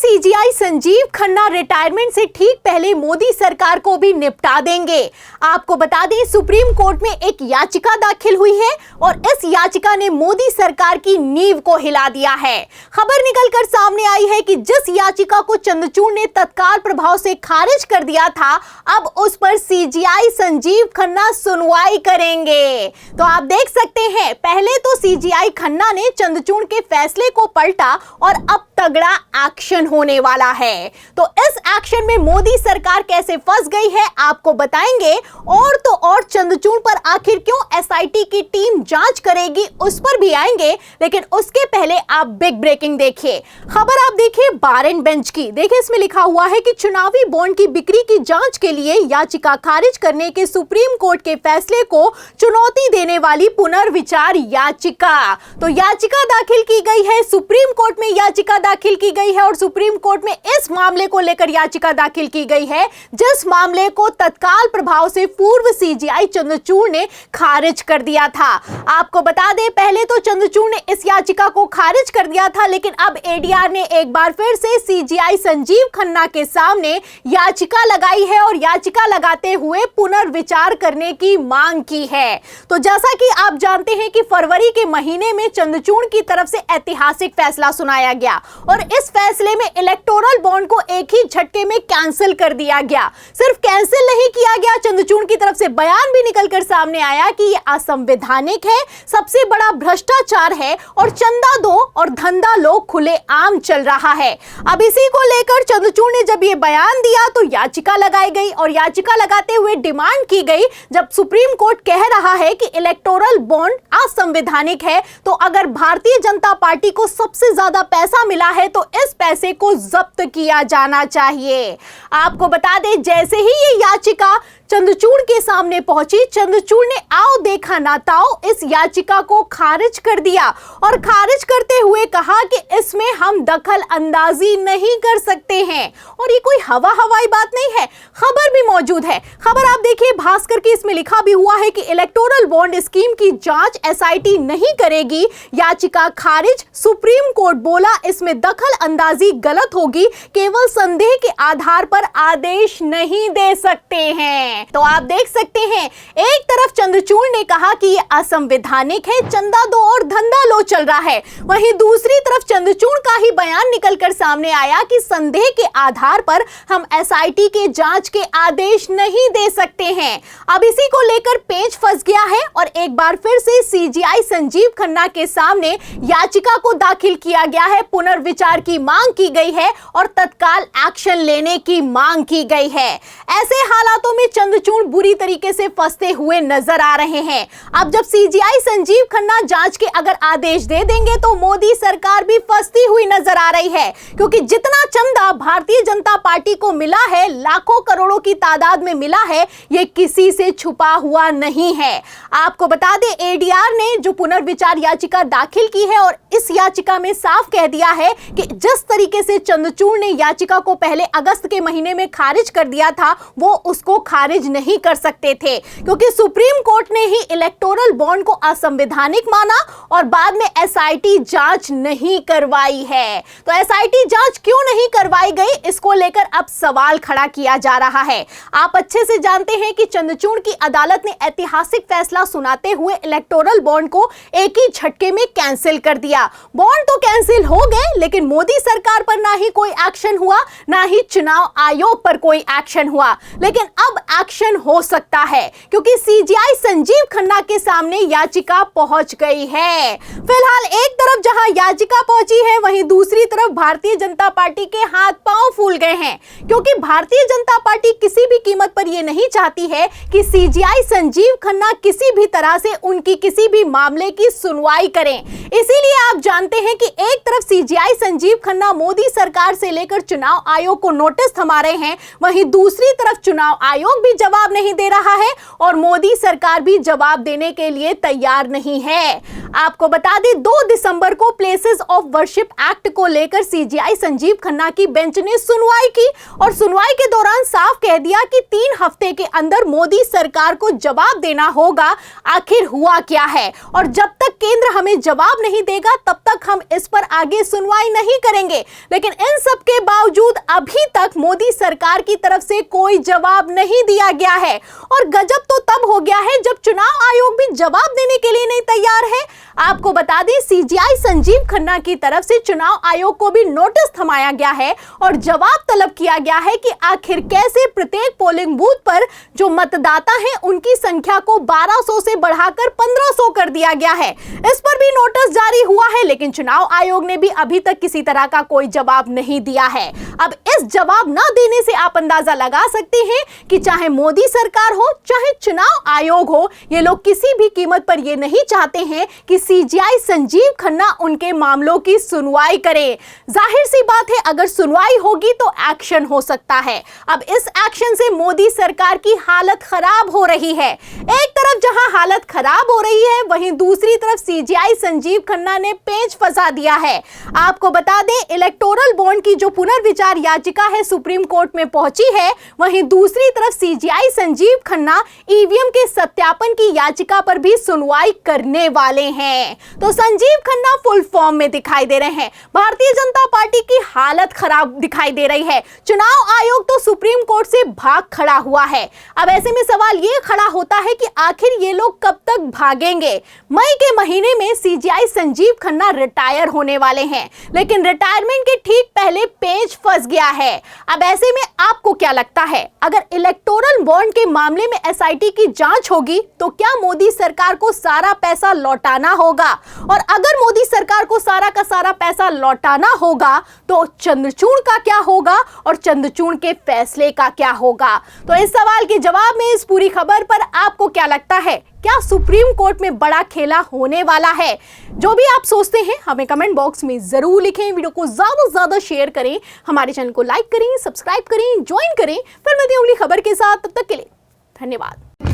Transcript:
CGI Sanjeev Khanna retirement से ठीक पहले मोदी सरकार को भी निपटा देंगे। आपको बता दें, सुप्रीम कोर्ट में एक याचिका दाखिल हुई है और इस याचिका ने मोदी सरकार की नींव को हिला दिया है। खबर निकलकर सामने आई है कि जिस याचिका को चंद्रचूड़ ने तत्काल प्रभाव से खारिज कर दिया था, अब उस पर सीजीआई संजीव खन्ना सुनवाई करेंगे। तो आप देख सकते हैं, पहले तो सीजीआई खन्ना ने चंद्रचूड़ के फैसले को पलटा और अब तगड़ा एक्शन होने वाला है। तो इस एक्शन में मोदी सरकार कैसे फंस गई है आपको बताएंगे, और तो और चंद्रचूड़ पर आखिर क्यों एसआईटी की टीम जांच करेगी उस पर भी आएंगे। लेकिन उसके पहले आप बिग ब्रेकिंग देखिए। खबर आप देखिए बार एंड बेंच की। देखिए इसमें लिखा हुआ है कि चुनावी बॉन्ड की बिक्री की जांच के लिए याचिका खारिज करने के सुप्रीम कोर्ट के फैसले को चुनौती देने वाली पुनर्विचार याचिका। तो याचिका दाखिल की गई है, सुप्रीम कोर्ट में याचिका दाखिल की गई है और सुप्रीम कोर्ट में इस मामले को लेकर याचिका दाखिल की गई है जिस मामले को तत्काल प्रभाव से पूर्व सीजीआई चंद्रचूड़ ने खारिज कर दिया था। आपको बता दें, पहले तो चंद्रचूड़ ने इस याचिका को खारिज कर दिया था, लेकिन अब एडीआर ने एक बार फिर से सीजीआई संजीव खन्ना के सामने याचिका लगाई है और याचिका लगाते हुए पुनर्विचार करने की मांग की है। तो जैसा कि आप जानते हैं कि फरवरी के महीने में चंद्रचूड़ की तरफ से ऐतिहासिक फैसला सुनाया गया और इस फैसले में इलेक्टोरल बॉन्ड को एक ही झटके में कैंसिल कर दिया गया। सिर्फ कैंसिल नहीं किया गया, चंद्रचूड़ की तरफ से बयान भी निकलकर सामने आया कि यह असंवैधानिक है, सबसे बड़ा भ्रष्टाचार है और चंदा दो और धंधा लो खुले आम चल रहा है। अब इसी को लेकर चंद्रचूड़ ने जब ये बयान दिया तो याचिका लगाई गई और याचिका लगाते हुए डिमांड की गई, जब सुप्रीम कोर्ट कह रहा है कि इलेक्टोरल बॉन्ड असंवैधानिक है, तो अगर भारतीय जनता पार्टी को सबसे ज्यादा पैसा मिला है तो इस पैसे को जब्त किया जाना चाहिए। आपको बता दें, जैसे ही ये याचिका चंद्रचूड़ के सामने पहुंची, चंद्रचूड़ ने आओ देखा ना ताओ इस याचिका को खारिज कर दिया और खारिज करते हुए कहा कि इसमें हम दखल अंदाजी नहीं कर सकते हैं। और ये कोई हवाई बात नहीं है, खबर भी मौजूद है। खबर आप देखिए भास्कर की, इसमें लिखा भी हुआ है कि इलेक्टोरल बॉन्ड स्कीम की जांच एसआईटी नहीं करेगी, याचिका खारिज, सुप्रीम कोर्ट बोला इसमें दखल अंदाजी गलत होगी, केवल संदेह के आधार पर आदेश नहीं दे सकते हैं। तो आप देख सकते हैं, एक तरफ चंद्रचूड़ ने कहा कि यह असंवैधानिक है, चंदा दो और धंधा लो चल रहा है, वहीं दूसरी तरफ चंद्रचूड़ का ही बयान निकलकर सामने आया कि संदेह के आधार पर हम एसआईटी के जांच के आदेश नहीं दे सकते हैं। अब इसी को लेकर पेच फंस गया है और एक बार फिर से सीजीआई संजीव खन्ना के सामने याचिका को दाखिल किया गया है, पुनर्विचार की मांग की गई है और तत्काल एक्शन लेने की मांग की गई है। ऐसे हालातों में चंद्रचूड़ बुरी तरीके से फंसते हुए नजर आ रहे हैं। अब जब सीजीआई संजीव खन्ना जांच के अगर आदेश दे देंगे तो मोदी सरकार भी फंसती हुई नजर आ रही है, क्योंकि जितना चंदा भारतीय जनता पार्टी को मिला है, लाखों करोड़ों की तादाद में मिला है, ये किसी से छुपा हुआ नहीं है। आपको बता दें, एडीआर ने जो पुनर्विचार याचिका दाखिल की है और इस याचिका में साफ कह दिया है कि जिस तरीके से चंद्रचूड़ ने याचिका को पहले अगस्त के महीने में खारिज कर दिया था, वो उसको खारिज नहीं कर सकते थे, क्योंकि सुप्रीम कोर्ट ने ही इलेक्टोरल बॉन्ड को असंवैधानिक माना और बाद में एसआईटी जांच नहीं करवाई है। तो एसआईटी जांच क्यों नहीं करवाई गई, इसको लेकर अब सवाल खड़ा किया जा रहा है। आप अच्छे से जानते हैं कि चंद्रचूड़ की अदालत ने ऐतिहासिक फैसला सुनाते हुए इलेक्टोरल बॉन्ड को एक ही झटके में कैंसिल कर दिया। बॉन्ड तो कैंसिल हो गए, लेकिन मोदी सरकार पर ना ही कोई एक्शन हुआ, ना ही चुनाव आयोग पर कोई एक्शन हुआ। लेकिन अब एक्शन हो सकता है, क्योंकि सीजीआई संजीव खन्ना के सामने याचिका पहुंच गई है। फिलहाल एक तरफ जहां याचिका पहुंची है, वहीं दूसरी तरफ भारतीय जनता पार्टी के हाथ पांव फूल गए हैं, क्योंकि भारतीय जनता पार्टी किसी भी कीमत पर यह नहीं चाहती है कि सीजीआई संजीव खन्ना किसी भी तरह से उनकी किसी भी मामले की सुनवाई करें। इसीलिए आप जानते हैं कि एक तरफ सीजीआई संजीव खन्ना मोदी सरकार से लेकर चुनाव आयोग को नोटिस थमा रहे हैं, वहीं दूसरी तरफ चुनाव आयोग भी भी जवाब नहीं दे रहा है और मोदी सरकार भी जवाब देने के लिए तैयार नहीं है। आपको बता दें 2 दिसंबर को प्लेसेस ऑफ वर्शिप एक्ट को लेकर सीजेआई संजीव खन्ना की बेंच ने सुनवाई की और सुनवाई के दौरान साफ कह दिया कि 3 हफ्ते के अंदर मोदी सरकार को जवाब देना होगा आखिर हुआ क्या है, और जब तक केंद्र हमें जवाब नहीं देगा तब तक हम इस पर आगे सुनवाई नहीं करेंगे। लेकिन इन सब के बावजूद अभी तक मोदी सरकार की तरफ से कोई जवाब नहीं दिया गया है और गजब तो तब हो गया है जब चुनाव आयोग भी जवाब देने के लिए नहीं तैयार है। आपको बता दें सीजेआई संजीव खन्ना की तरफ से चुनाव आयोग को भी नोटिस थमाया गया है और जवाब तलब किया गया है कि आखिर कैसे प्रत्येक पोलिंग बूथ पर जो मतदाता हैं उनकी संख्या को 1200 से बढ़ाकर 1500 कर दिया गया है। इस पर भी नोटिस जारी हुआ है, लेकिन चुनाव आयोग ने भी अभी तक किसी तरह का कोई जवाब नहीं दिया है। अब इस जवाब न देने से आप अंदाजा लगा सकते हैं कि चाहे मोदी सरकार हो चाहे चुनाव आयोग हो, ये लोग किसी भी कीमत पर ये नहीं चाहते हैं कि सीजेआई संजीव खन्ना उनके मामलों की सुनवाई करे। जाहिर सी बात है अगर सुनवाई होगी तो एक्शन हो सकता है। अब इस एक्शन से मोदी सरकार की हालत खराब हो रही है। एक तरफ जहां हालत खराब हो रही है वहीं दूसरी तरफ सीजेआई संजीव खन्ना ने पेच फंसा दिया है। आपको बता दें इलेक्टोरल बॉन्ड की जो पुनर्विचार याचिका है सुप्रीम कोर्ट में पहुंची है, वहीं दूसरी तरफ सीजेआई संजीव खन्ना ईवीएम के सत्यापन की याचिका पर भी सुनवाई करने वाले हैं। तो संजीव खन्ना फुल फॉर्म में दिखाई दे रहे हैं। भारतीय जनता पार्टी की हालत खराब दिखाई दे रही है। चुनाव आयोग तो सुप्रीम कोर्ट से भाग खड़ा हुआ है। अब ऐसे में सवाल ये खड़ा होता है कि आखिर ये लोग कब तक भागेंगे। मई के महीने में सीजेआई संजीव खन्ना रिटायर होने वाले हैं, लेकिन रिटायरमेंट के ठीक पहले पेच फंस गया है। अब ऐसे में आपको क्या लगता है, अगर इलेक्टोरल बॉन्ड के मामले में एसआईटी की जांच होगी तो क्या मोदी सरकार को सारा पैसा लौटाना होगा? और अगर मोदी सरकार को सारा का सारा पैसा लौटाना होगा तो चंद्रचूड़ का क्या होगा और चंद्रचूड़ के फैसले का क्या होगा? तो इस सवाल के जवाब में इस पूरी खबर पर आपको क्या लगता है? क्या सुप्रीम कोर्ट में बड़ा खेला होने वाला है? जो भी आप सोचते हैं हमें कमेंट बॉक्स में जरूर लिखें। वीडियो को ज्यादा से ज्यादा शेयर करें, हमारे चैनल को लाइक करें, सब्सक्राइब करें, ज्वाइन करें। फिर मिलते हैं अगली खबर के साथ, तब तक के लिए धन्यवाद।